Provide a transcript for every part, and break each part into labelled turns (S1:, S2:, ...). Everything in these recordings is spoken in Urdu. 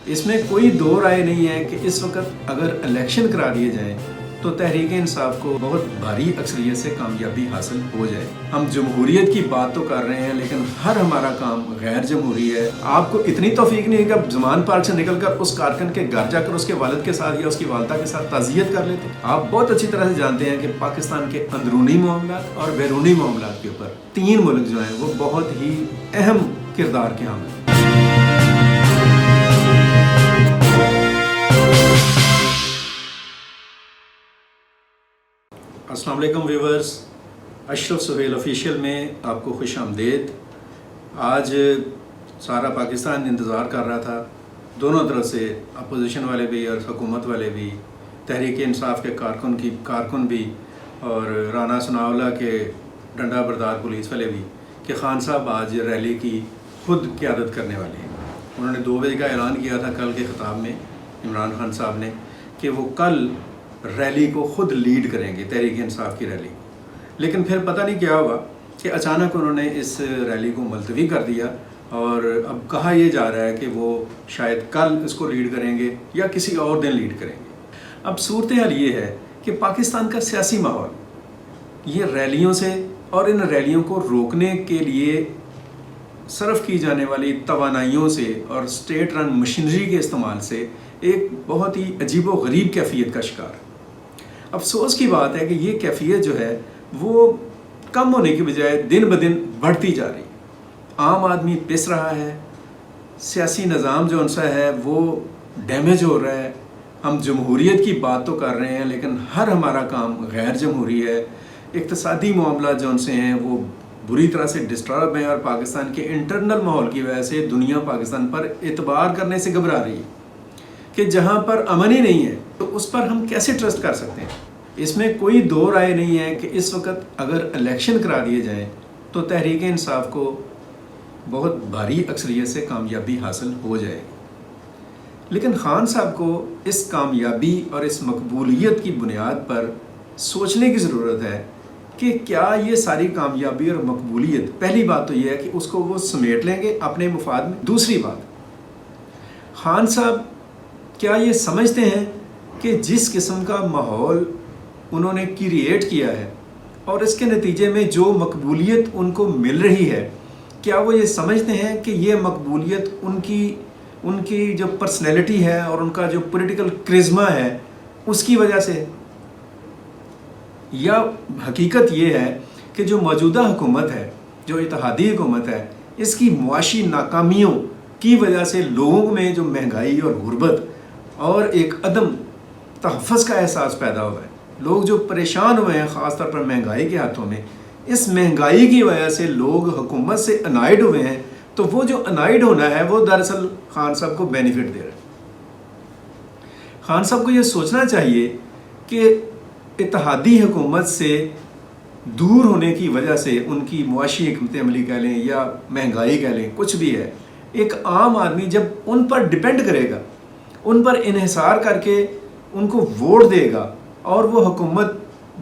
S1: اس میں کوئی دو رائے نہیں ہے کہ اس وقت اگر الیکشن کرا دیے جائیں تو تحریک انصاف کو بہت بھاری اکثریت سے کامیابی حاصل ہو جائے۔ ہم جمہوریت کی بات تو کر رہے ہیں لیکن ہر ہمارا کام غیر جمہوری ہے۔ آپ کو اتنی توفیق نہیں ہے کہ آپ زمان پارک سے نکل کر اس کارکن کے گھر جا کر اس کے والد کے ساتھ یا اس کی والدہ کے ساتھ تعزیت کر لیتے۔ آپ بہت اچھی طرح سے جانتے ہیں کہ پاکستان کے اندرونی معاملات اور بیرونی معاملات کے اوپر 3 ملک جو ہیں وہ بہت ہی اہم کردار کے حامل ہیں۔ السلام علیکم ویورز، اشرف سہیل آفیشیل میں آپ کو خوش آمدید۔ آج سارا پاکستان انتظار کر رہا تھا، دونوں طرف سے اپوزیشن والے بھی اور حکومت والے بھی، تحریک انصاف کے کارکن بھی اور رانا ثناءاللہ کے ڈنڈا بردار پولیس والے بھی، کہ خان صاحب آج ریلی کی خود قیادت کرنے والے ہیں۔ انہوں نے 2 بجے کا اعلان کیا تھا کل کے خطاب میں عمران خان صاحب نے کہ وہ کل ریلی کو خود لیڈ کریں گے، تحریک انصاف کی ریلی کو۔ لیکن پھر پتہ نہیں کیا ہوا کہ اچانک انہوں نے اس ریلی کو ملتوی کر دیا اور اب کہا یہ جا رہا ہے کہ وہ شاید کل اس کو لیڈ کریں گے یا کسی اور دن لیڈ کریں گے۔ اب صورتحال یہ ہے کہ پاکستان کا سیاسی ماحول یہ ریلیوں سے اور ان ریلیوں کو روکنے کے لیے صرف کی جانے والی توانائیوں سے اور اسٹیٹ رن مشینری کے استعمال سے ایک بہت ہی عجیب و غریب کیفیت کا شکار۔ افسوس کی بات ہے کہ یہ کیفیت جو ہے وہ کم ہونے کی بجائے دن بدن بڑھتی جا رہی ہے۔ عام آدمی پس رہا ہے، سیاسی نظام جو ان سا ہے وہ ڈیمیج ہو رہا ہے۔ ہم جمہوریت کی بات تو کر رہے ہیں لیکن ہر ہمارا کام غیر جمہوری ہے۔ اقتصادی معاملات جو ان سے ہیں وہ بری طرح سے ڈسٹرب ہیں اور پاکستان کے انٹرنل ماحول کی وجہ سے دنیا پاکستان پر اعتبار کرنے سے گھبرا رہی ہے کہ جہاں پر امن ہی نہیں ہے تو اس پر ہم کیسے ٹرسٹ کر سکتے ہیں۔ اس میں کوئی دو رائے نہیں ہے کہ اس وقت اگر الیکشن کرا دیے جائیں تو تحریک انصاف کو بہت بھاری اکثریت سے کامیابی حاصل ہو جائے گی۔ لیکن خان صاحب کو اس کامیابی اور اس مقبولیت کی بنیاد پر سوچنے کی ضرورت ہے کہ کیا یہ ساری کامیابی اور مقبولیت، پہلی بات تو یہ ہے کہ اس کو وہ سمیٹ لیں گے اپنے مفاد میں۔ دوسری بات، خان صاحب کیا یہ سمجھتے ہیں کہ جس قسم کا ماحول انہوں نے کریٹ کیا ہے اور اس کے نتیجے میں جو مقبولیت ان کو مل رہی ہے، کیا وہ یہ سمجھتے ہیں کہ یہ مقبولیت ان کی جو پرسنالٹی ہے اور ان کا جو پولیٹیکل کرزما ہے اس کی وجہ سے، یا حقیقت یہ ہے کہ جو موجودہ حکومت ہے، جو اتحادی حکومت ہے، اس کی معاشی ناکامیوں کی وجہ سے لوگوں میں جو مہنگائی اور غربت اور ایک عدم تحفظ کا احساس پیدا ہوا ہے، لوگ جو پریشان ہوئے ہیں خاص طور پر مہنگائی کے ہاتھوں میں، اس مہنگائی کی وجہ سے لوگ حکومت سے انائڈ ہوئے ہیں، تو وہ جو انائڈ ہونا ہے وہ دراصل خان صاحب کو بینیفٹ دے رہا ہے۔ خان صاحب کو یہ سوچنا چاہیے کہ اتحادی حکومت سے دور ہونے کی وجہ سے ان کی معاشی حکمت عملی کہہ لیں یا مہنگائی کہہ لیں، کچھ بھی ہے، ایک عام آدمی جب ان پر ڈیپینڈ کرے گا، ان پر انحصار کر کے ان کو ووٹ دے گا اور وہ حکومت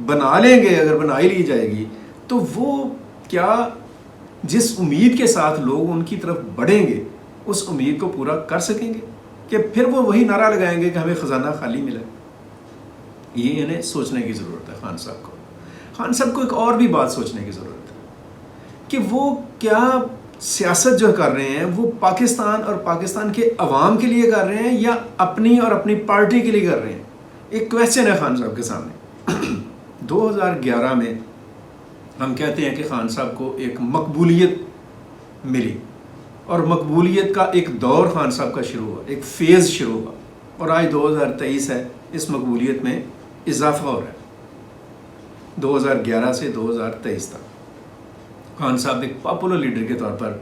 S1: بنا لیں گے، اگر بنا ہی لی جائے گی، تو وہ کیا جس امید کے ساتھ لوگ ان کی طرف بڑھیں گے اس امید کو پورا کر سکیں گے؟ کہ پھر وہ وہی نعرہ لگائیں گے کہ ہمیں خزانہ خالی ملا۔ یہ انہیں سوچنے کی ضرورت ہے خان صاحب کو۔ خان صاحب کو ایک اور بھی بات سوچنے کی ضرورت ہے کہ وہ کیا سیاست جو کر رہے ہیں وہ پاکستان اور پاکستان کے عوام کے لیے کر رہے ہیں یا اپنی اور اپنی پارٹی کے لیے کر رہے ہیں۔ ایک کویسچن ہے خان صاحب کے سامنے۔ 2011 میں ہم کہتے ہیں کہ خان صاحب کو ایک مقبولیت ملی اور مقبولیت کا ایک دور خان صاحب کا شروع ہوا، ایک فیز شروع ہوا، اور آج 2023 ہے، اس مقبولیت میں اضافہ ہو رہا ہے۔ 2011 سے 2023 تک خان صاحب ایک پاپولر لیڈر کے طور پر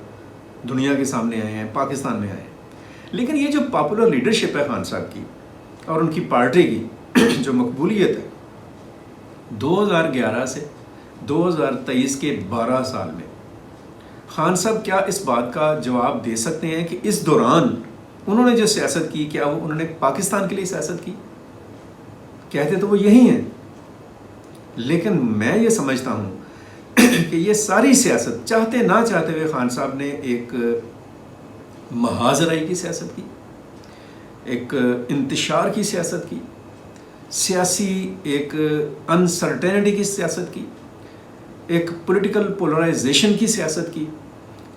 S1: دنیا کے سامنے آئے ہیں، پاکستان میں آئے ہیں۔ لیکن یہ جو پاپولر لیڈرشپ ہے خان صاحب کی اور ان کی پارٹی کی جو مقبولیت ہے، 2011 سے 2023 کے 12 سال میں خان صاحب کیا اس بات کا جواب دے سکتے ہیں کہ اس دوران انہوں نے جو سیاست کی، کیا وہ انہوں نے پاکستان کے لیے سیاست کی؟ کہتے تو وہ یہی ہیں، لیکن میں یہ سمجھتا ہوں کہ یہ ساری سیاست چاہتے نہ چاہتے ہوئے خان صاحب نے ایک محاذ رائی کی سیاست کی۔ ایک انتشار کی سیاست کی، سیاسی ایک انسرٹینٹی کی سیاست کی، ایک پولیٹیکل پولرائزیشن کی سیاست کی،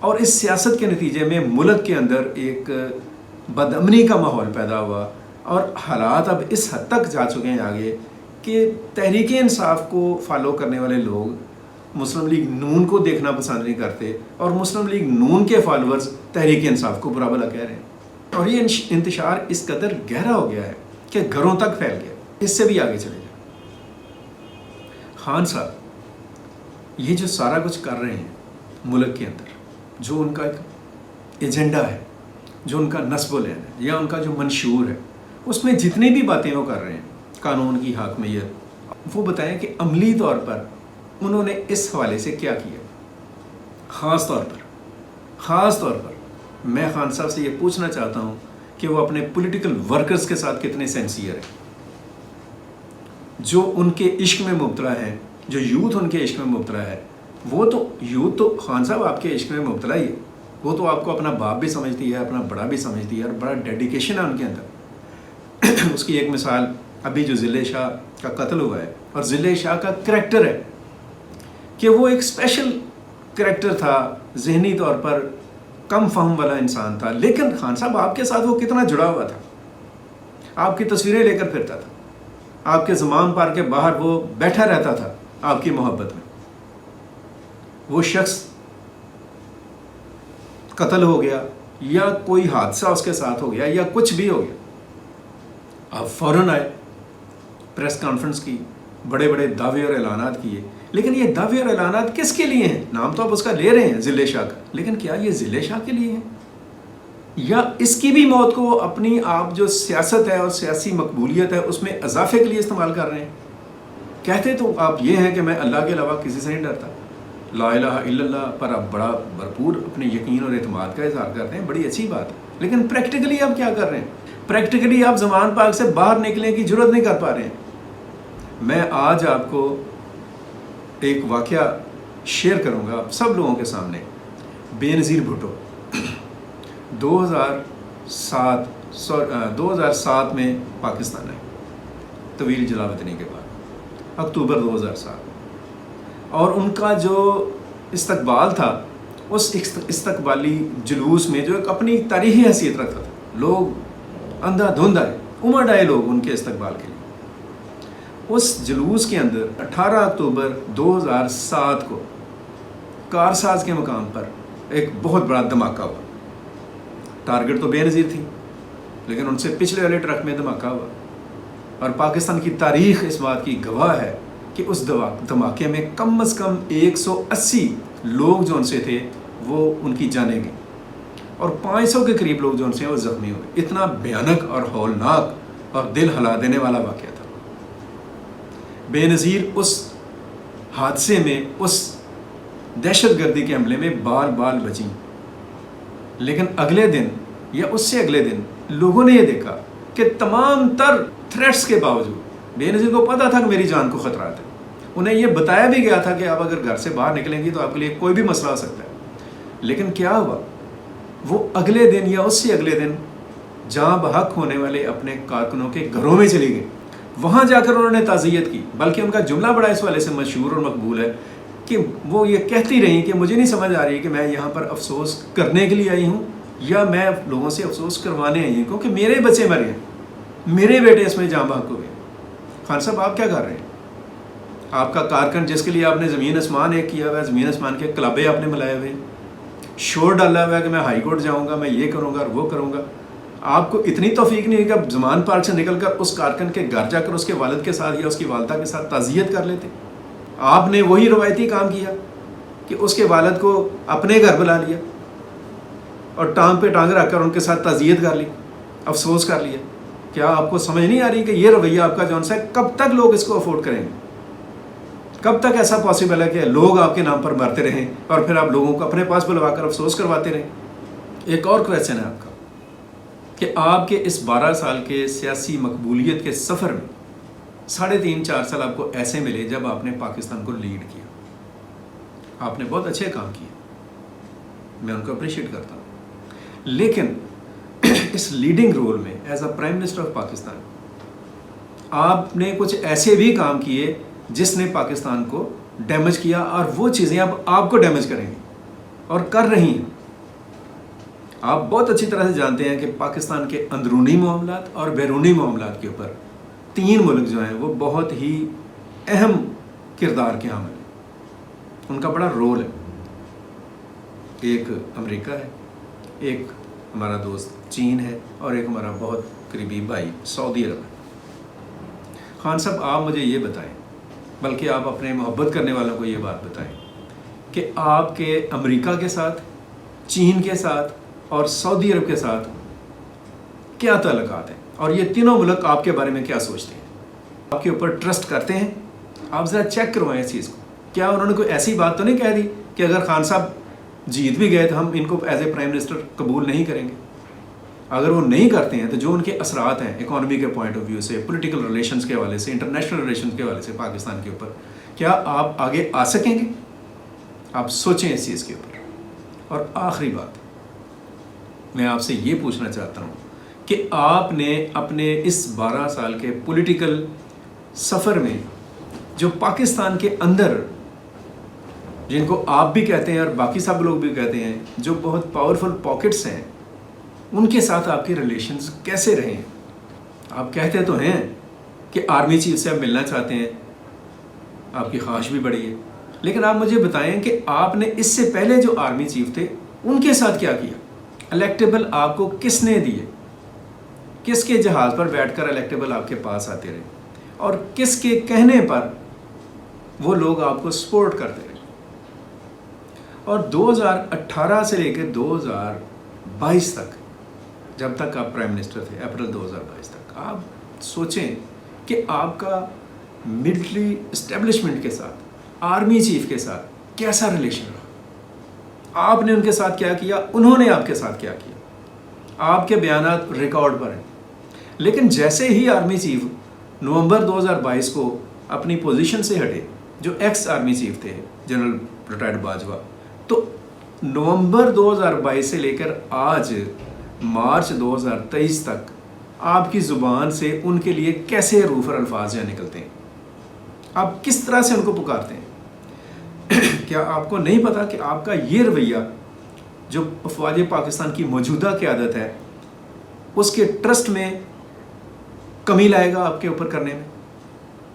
S1: اور اس سیاست کے نتیجے میں ملک کے اندر ایک بدامنی کا ماحول پیدا ہوا، اور حالات اب اس حد تک جا چکے ہیں آگے کہ تحریک انصاف کو فالو کرنے والے لوگ مسلم لیگ نون کو دیکھنا پسند نہیں کرتے، اور مسلم لیگ نون کے فالورز تحریک انصاف کو برا بھلا کہہ رہے ہیں، اور یہ انتشار اس قدر گہرا ہو گیا ہے کہ گھروں تک پھیل گیا۔ اس سے بھی آگے چلے جائیں، خان صاحب یہ جو سارا کچھ کر رہے ہیں ملک کے اندر، جو ان کا ایک ایجنڈا ہے، جو ان کا نصب و لین ہے، یا ان کا جو منشور ہے، اس میں جتنی بھی باتیں وہ کر رہے ہیں، قانون کی حاکمیت، وہ بتائیں کہ عملی طور پر انہوں نے اس حوالے سے کیا کیا۔ خاص طور پر میں خان صاحب سے یہ پوچھنا چاہتا ہوں کہ وہ اپنے پولیٹیکل ورکرز کے ساتھ کتنے سینسیئر ہیں، جو ان کے عشق میں مبتلا ہے، جو یوتھ ان کے عشق میں مبتلا ہے۔ وہ تو یوتھ تو خان صاحب آپ کے عشق میں مبتلا ہی ہے، وہ تو آپ کو اپنا باپ بھی سمجھتی ہے، اپنا بڑا بھی سمجھتی ہے، اور بڑا ڈیڈیکیشن ہے ان کے اندر۔ اس کی ایک مثال ابھی جو ضلع شاہ کا قتل ہوا ہے، اور ضلع شاہ کا کریکٹر ہے کہ وہ ایک اسپیشل کریکٹر تھا، ذہنی طور پر کم فہم والا انسان تھا، لیکن خان صاحب آپ کے ساتھ وہ کتنا جڑا ہوا تھا، آپ کی تصویریں لے کر پھرتا تھا، آپ کے زمام پار کے باہر وہ بیٹھا رہتا تھا آپ کی محبت میں۔ وہ شخص قتل ہو گیا، یا کوئی حادثہ اس کے ساتھ ہو گیا، یا کچھ بھی ہو گیا، آپ فوراً آئے، پریس کانفرنس کی، بڑے بڑے دعوے اور اعلانات کیے، لیکن یہ دعوے اور اعلانات کس کے لیے ہیں؟ نام تو آپ اس کا لے رہے ہیں ضلع شاہ کا، لیکن کیا یہ ضلع شاہ کے لیے ہیں، یا اس کی بھی موت کو اپنی آپ جو سیاست ہے اور سیاسی مقبولیت ہے اس میں اضافے کے لیے استعمال کر رہے ہیں؟ کہتے تو آپ یہ ہیں کہ میں اللہ کے علاوہ کسی سے نہیں ڈرتا، لا الہ الا اللہ پر آپ بڑا بھرپور اپنے یقین اور اعتماد کا اظہار کرتے ہیں، بڑی اچھی بات ہے، لیکن پریکٹیکلی آپ کیا کر رہے ہیں؟ پریکٹیکلی آپ زمان پاک سے باہر نکلنے کی جرات نہیں کر پا رہے ہیں۔ میں آج آپ کو ایک واقعہ شیئر کروں گا سب لوگوں کے سامنے۔ بے نظیر بھٹو 2007 میں پاکستان آئے، طویل جلا وطنی کے بعد، اکتوبر 2007، اور ان کا جو استقبال تھا، اس استقبالی جلوس میں جو ایک اپنی تاریخی حیثیت رکھتا تھا، لوگ اندھا دھند آئے، امڑ آئے لوگ ان کے استقبال کے لیے۔ اس جلوس کے اندر 18 اکتوبر 2007 کو کارساز کے مقام پر ایک بہت بڑا دھماکہ ہوا۔ ٹارگٹ تو بے نظیر تھی، لیکن ان سے پچھلے والے ٹرک میں دھماکہ ہوا، اور پاکستان کی تاریخ اس بات کی گواہ ہے کہ اس دھماکے میں کم از کم 180 لوگ جو ان سے تھے وہ ان کی جانیں گئیں، اور 500 کے قریب لوگ جو ان سے وہ زخمی ہوئے۔ اتنا بھیانک اور ہولناک اور دل ہلا دینے والا واقعہ تھا۔ بے نظیر اس حادثے میں، اس دہشت گردی کے حملے میں بال بال بچیں، لیکن اگلے دن یا اس سے اگلے دن لوگوں نے یہ دیکھا کہ تمام تر تھریٹس کے باوجود بے نظیر کو پتا تھا کہ میری جان کو خطرات ہے، انہیں یہ بتایا بھی گیا تھا کہ آپ اگر گھر سے باہر نکلیں گی تو آپ کے لیے کوئی بھی مسئلہ ہو سکتا ہے، لیکن کیا ہوا؟ وہ اگلے دن یا اس سے اگلے دن جاں بحق ہونے والے اپنے کارکنوں کے گھروں میں چلی گئی، وہاں جا کر انہوں نے تعزیت کی، بلکہ ان کا جملہ بڑا اس والے سے مشہور اور مقبول ہے کہ وہ یہ کہتی رہیں کہ مجھے نہیں سمجھ آ رہی کہ میں یہاں پر افسوس کرنے کے لیے آئی ہوں یا میں لوگوں سے افسوس کروانے آئی ہوں، کیونکہ میرے بچے مرے ہیں، میرے بیٹے اس میں جاں بحق ہوئے۔ خان صاحب آپ کیا کر رہے ہیں؟ آپ کا کارکن جس کے لیے آپ نے زمین آسمان ایک کیا ہوا ہے، زمین آسمان کے کلبے آپ نے ملائے ہوئے، شور ڈالا ہوا ہے کہ میں ہائی کورٹ جاؤں گا، میں یہ کروں گا اور وہ کروں گا، آپ کو اتنی توفیق نہیں ہے کہ آپ زمان پارک سے نکل کر اس کارکن کے گھر جا کر اس کے والد کے ساتھ یا اس کی والدہ کے ساتھ تعزیت کر لیتے؟ آپ نے وہی روایتی کام کیا کہ اس کے والد کو اپنے گھر بلا لیا اور ٹانگ پہ ٹانگ رکھ کر ان کے ساتھ تعزیت کر لی، افسوس کر لیا۔ کیا آپ کو سمجھ نہیں آ رہی کہ یہ رویہ آپ کا جون سا ہے، کب تک لوگ اس کو افورڈ کریں گے؟ کب تک ایسا پاسبل ہے کہ لوگ آپ کے نام پر مرتے رہیں اور پھر آپ لوگوں کو اپنے پاس بلوا کر افسوس کرواتے رہیں؟ ایک اور کویسچن ہے آپ کا کہ آپ کے اس 12 سال کے سیاسی مقبولیت کے سفر میں 3.5-4 سال آپ کو ایسے ملے جب آپ نے پاکستان کو لیڈ کیا، آپ نے بہت اچھے کام کیے، میں ان کو اپریشیٹ کرتا ہوں، لیکن اس لیڈنگ رول میں as a prime minister of Pakistan آپ نے کچھ ایسے بھی کام کیے جس نے پاکستان کو ڈیمیج کیا، اور وہ چیزیں اب آپ کو ڈیمیج کریں گی اور کر رہی ہیں۔ آپ بہت اچھی طرح سے جانتے ہیں کہ پاکستان کے اندرونی معاملات اور بیرونی معاملات کے اوپر 3 ملک جو ہیں وہ بہت ہی اہم کردار کے حامل ہیں، ان کا بڑا رول ہے۔ ایک امریکہ ہے، ایک ہمارا دوست چین ہے، اور ایک ہمارا بہت قریبی بھائی سعودی عرب ہے۔ خان صاحب آپ مجھے یہ بتائیں، بلکہ آپ اپنے محبت کرنے والوں کو یہ بات بتائیں کہ آپ کے امریکہ کے ساتھ، چین کے ساتھ اور سعودی عرب کے ساتھ کیا تعلقات ہیں، اور یہ تینوں ملک آپ کے بارے میں کیا سوچتے ہیں؟ آپ کے اوپر ٹرسٹ کرتے ہیں؟ آپ ذرا چیک کروائیں اس چیز کو۔ کیا انہوں نے کوئی ایسی بات تو نہیں کہہ دی کہ اگر خان صاحب جیت بھی گئے تو ہم ان کو ایز اے پرائم منسٹر قبول نہیں کریں گے؟ اگر وہ نہیں کرتے ہیں تو جو ان کے اثرات ہیں اکانومی کے پوائنٹ آف ویو سے، پولیٹیکل ریلیشنز کے حوالے سے، انٹرنیشنل ریلیشنز کے حوالے سے پاکستان کے اوپر، کیا آپ آگے آ سکیں گے؟ آپ سوچیں اس چیز کے اوپر۔ اور آخری بات میں آپ سے یہ پوچھنا چاہتا ہوں کہ آپ نے اپنے اس 12 سال کے پولیٹیکل سفر میں جو پاکستان کے اندر، جن کو آپ بھی کہتے ہیں اور باقی سب لوگ بھی کہتے ہیں، جو بہت پاورفل پاکٹس ہیں، ان کے ساتھ آپ کے ریلیشنز کیسے رہے ہیں؟ آپ کہتے تو ہیں کہ آرمی چیف سے آپ ملنا چاہتے ہیں، آپ کی خواہش بھی بڑی ہے، لیکن آپ مجھے بتائیں کہ آپ نے اس سے پہلے جو آرمی چیف تھے ان کے ساتھ کیا کیا؟ الیکٹیبل آپ کو کس نے دیے؟ کس کے جہاز پر بیٹھ کر الیکٹیبل آپ کے پاس آتے رہے، اور کس کے کہنے پر وہ لوگ آپ کو سپورٹ کرتے رہے؟ اور 2018 سے لے کے 2022 تک، جب تک آپ پرائم منسٹر تھے، اپریل 2022 تک، آپ سوچیں کہ آپ کا ملٹری اسٹیبلشمنٹ کے ساتھ، آرمی چیف کے ساتھ کیسا ریلیشن رہا؟ آپ نے ان کے ساتھ کیا کیا، انہوں نے آپ کے ساتھ کیا کیا؟ آپ کے بیانات ریکارڈ پر ہیں۔ لیکن جیسے ہی آرمی چیف نومبر 2022 کو اپنی پوزیشن سے ہٹے، جو ایکس آرمی چیف تھے جنرل ریٹائرڈ باجوہ، تو نومبر 2022 سے لے کر آج مارچ 2023 تک آپ کی زبان سے ان کے لیے کیسے حروف اور الفاظ یہاں نکلتے ہیں؟ آپ کس طرح سے ان کو پکارتے ہیں؟ کیا آپ کو نہیں پتا کہ آپ کا یہ رویہ جو افواج پاکستان کی موجودہ قیادت ہے، اس کے ٹرسٹ میں کمی لائے گا آپ کے اوپر کرنے میں؟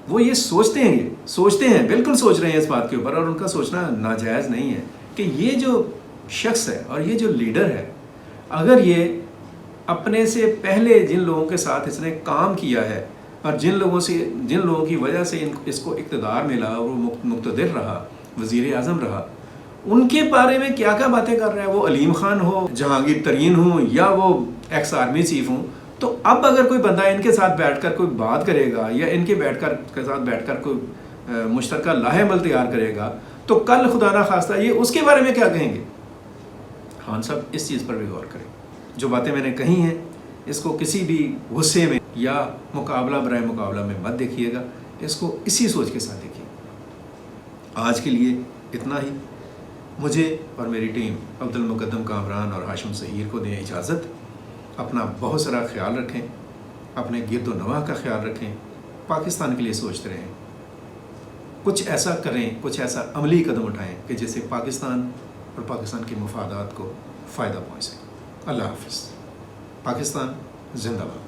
S1: وہ یہ سوچتے ہیں، بالکل سوچ رہے ہیں اس بات کے اوپر، اور ان کا سوچنا ناجائز نہیں ہے کہ یہ جو شخص ہے اور یہ جو لیڈر ہے، اگر یہ اپنے سے پہلے جن لوگوں کے ساتھ اس نے کام کیا ہے اور جن لوگوں کی وجہ سے اس کو اقتدار ملا اور وہ مقتدر رہا، وزیر اعظم رہا، ان کے بارے میں کیا کیا باتیں کر رہا ہے، وہ علیم خان ہو، جہانگیر ترین ہوں، یا وہ ایکس آرمی چیف ہوں، تو اب اگر کوئی بندہ ان کے ساتھ بیٹھ کر کوئی بات کرے گا یا ان کے ساتھ بیٹھ کر کوئی مشترکہ لاہ عمل تیار کرے گا، تو کل خدا نہ خواستہ یہ اس کے بارے میں کیا کہیں گے؟ خان صاحب اس چیز پر بھی غور کریں۔ جو باتیں میں نے کہی ہیں اس کو کسی بھی غصے میں یا مقابلہ برائے مقابلہ میں مت دیکھیے گا، اس کو اسی سوچ کے ساتھ دیکھیے۔ آج کے لیے اتنا ہی۔ مجھے اور میری ٹیم عبد المقدم کامران اور ہاشم سہیر کو دیں اجازت۔ اپنا بہت سارا خیال رکھیں، اپنے گرد و نواح کا خیال رکھیں، پاکستان کے لیے سوچتے رہیں، کچھ ایسا کریں، کچھ ایسا عملی قدم اٹھائیں کہ جس سے پاکستان اور پاکستان کے مفادات کو فائدہ پہنچ سکے۔ اللہ حافظ۔ پاکستان زندہ باد۔